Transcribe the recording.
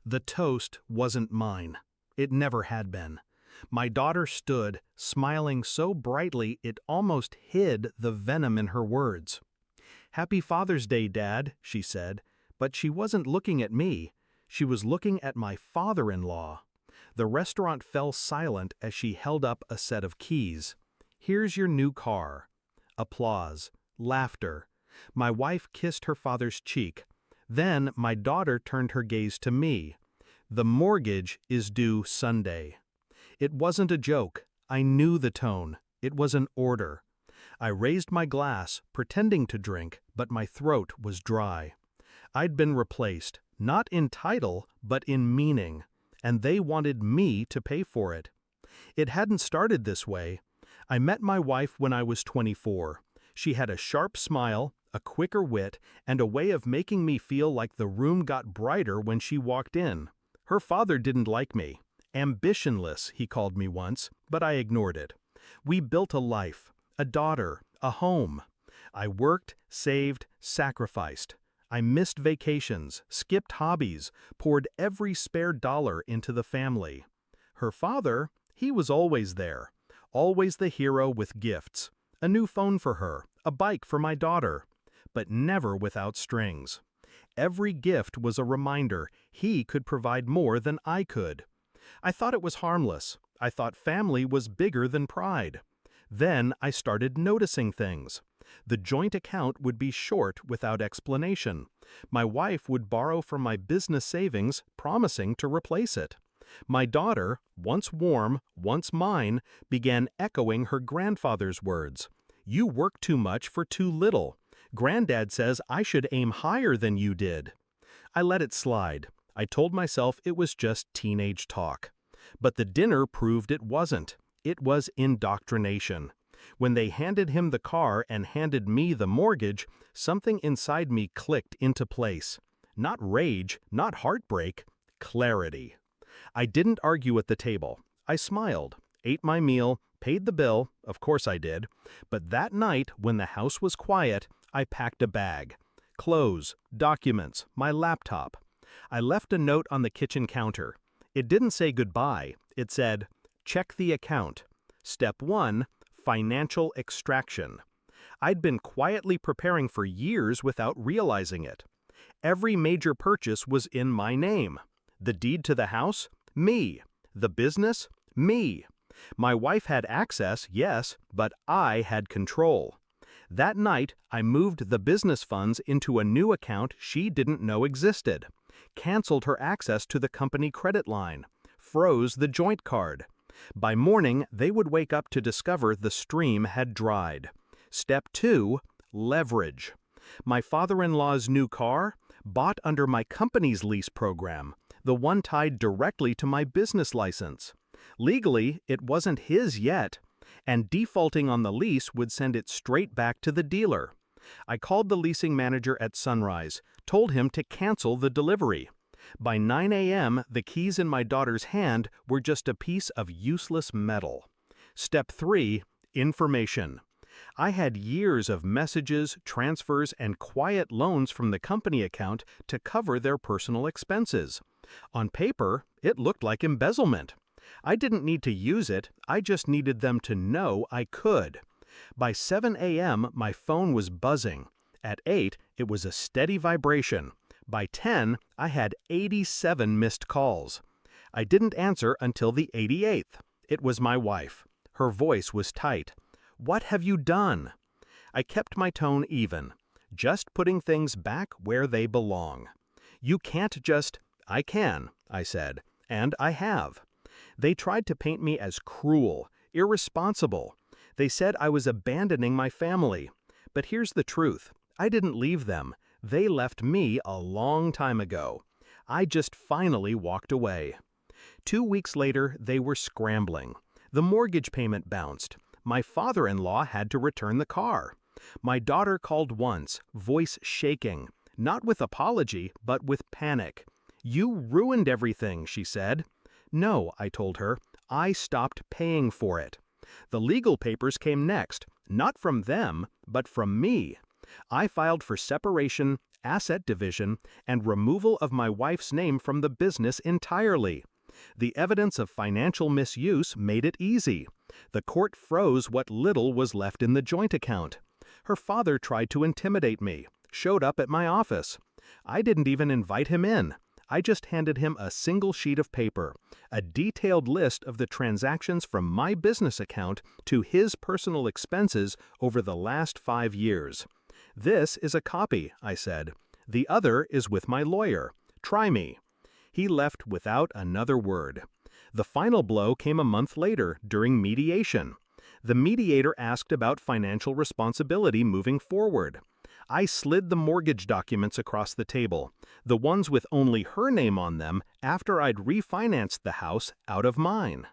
The toast wasn't mine. It never had been. My daughter stood, smiling so brightly it almost hid the venom in her words. "Happy Father's Day, Dad," she said, but she wasn't looking at me. She was looking at my father-in-law. The restaurant fell silent as she held up a set of keys. "Here's your new car." Applause. Laughter. My wife kissed her father's cheek. Then my daughter turned her gaze to me. "The mortgage is due Sunday." It wasn't a joke. I knew the tone. It was an order. I raised my glass, pretending to drink, but my throat was dry. I'd been replaced, not in title, but in meaning, and they wanted me to pay for it. It hadn't started this way. I met my wife when I was 24. She had a sharp smile, a quicker wit, and a way of making me feel like the room got brighter when she walked in. Her father didn't like me. Ambitionless, he called me once, but I ignored it. We built a life, a daughter, a home. I worked, saved, sacrificed. I missed vacations, skipped hobbies, poured every spare dollar into the family. Her father, he was always there, always the hero with gifts. A new phone for her, a bike for my daughter, but never without strings. Every gift was a reminder he could provide more than I could. I thought it was harmless. I thought family was bigger than pride. Then I started noticing things. The joint account would be short without explanation. My wife would borrow from my business savings, promising to replace it. My daughter, once warm, once mine, began echoing her grandfather's words. "You work too much for too little. Granddad says I should aim higher than you did." I let it slide. I told myself it was just teenage talk. But the dinner proved it wasn't. It was indoctrination. When they handed him the car and handed me the mortgage, something inside me clicked into place. Not rage, not heartbreak, clarity. I didn't argue at the table. I smiled, ate my meal, paid the bill, of course I did. But that night, when the house was quiet, I packed a bag. Clothes, documents, my laptop. I left a note on the kitchen counter. It didn't say goodbye. It said, "Check the account. Step 1, financial extraction." I'd been quietly preparing for years without realizing it. Every major purchase was in my name. The deed to the house? Me. The business? Me. My wife had access, yes, but I had control. That night, I moved the business funds into a new account she didn't know existed, canceled her access to the company credit line, froze the joint card. By morning, they would wake up to discover the stream had dried. Step 2, leverage. My father-in-law's new car, bought under my company's lease program, the one tied directly to my business license. Legally, it wasn't his yet, and defaulting on the lease would send it straight back to the dealer. I called the leasing manager at sunrise, told him to cancel the delivery. By 9 a.m., the keys in my daughter's hand were just a piece of useless metal. Step 3, information. I had years of messages, transfers, and quiet loans from the company account to cover their personal expenses. On paper, it looked like embezzlement. I didn't need to use it, I just needed them to know I could. By 7 a.m., my phone was buzzing. At 8, it was a steady vibration. By 10, I had 87 missed calls. I didn't answer until the 88th. It was my wife. Her voice was tight. "What have you done?" I kept my tone even, just putting things back where they belong. "You can't just—" "I can," I said, and I have. They tried to paint me as cruel, irresponsible. They said I was abandoning my family. But here's the truth. I didn't leave them. They left me a long time ago. I just finally walked away. 2 weeks later, they were scrambling. The mortgage payment bounced. My father-in-law had to return the car. My daughter called once, voice shaking, not with apology, but with panic. "You ruined everything," she said. "No," I told her, "I stopped paying for it." The legal papers came next, not from them, but from me. I filed for separation, asset division, and removal of my wife's name from the business entirely. The evidence of financial misuse made it easy. The court froze what little was left in the joint account. Her father tried to intimidate me, showed up at my office. I didn't even invite him in. I just handed him a single sheet of paper, a detailed list of the transactions from my business account to his personal expenses over the last 5 years. "This is a copy," I said. "The other is with my lawyer. Try me." He left without another word. The final blow came a month later, during mediation. The mediator asked about financial responsibility moving forward. I slid the mortgage documents across the table, the ones with only her name on them after I'd refinanced the house out of mine.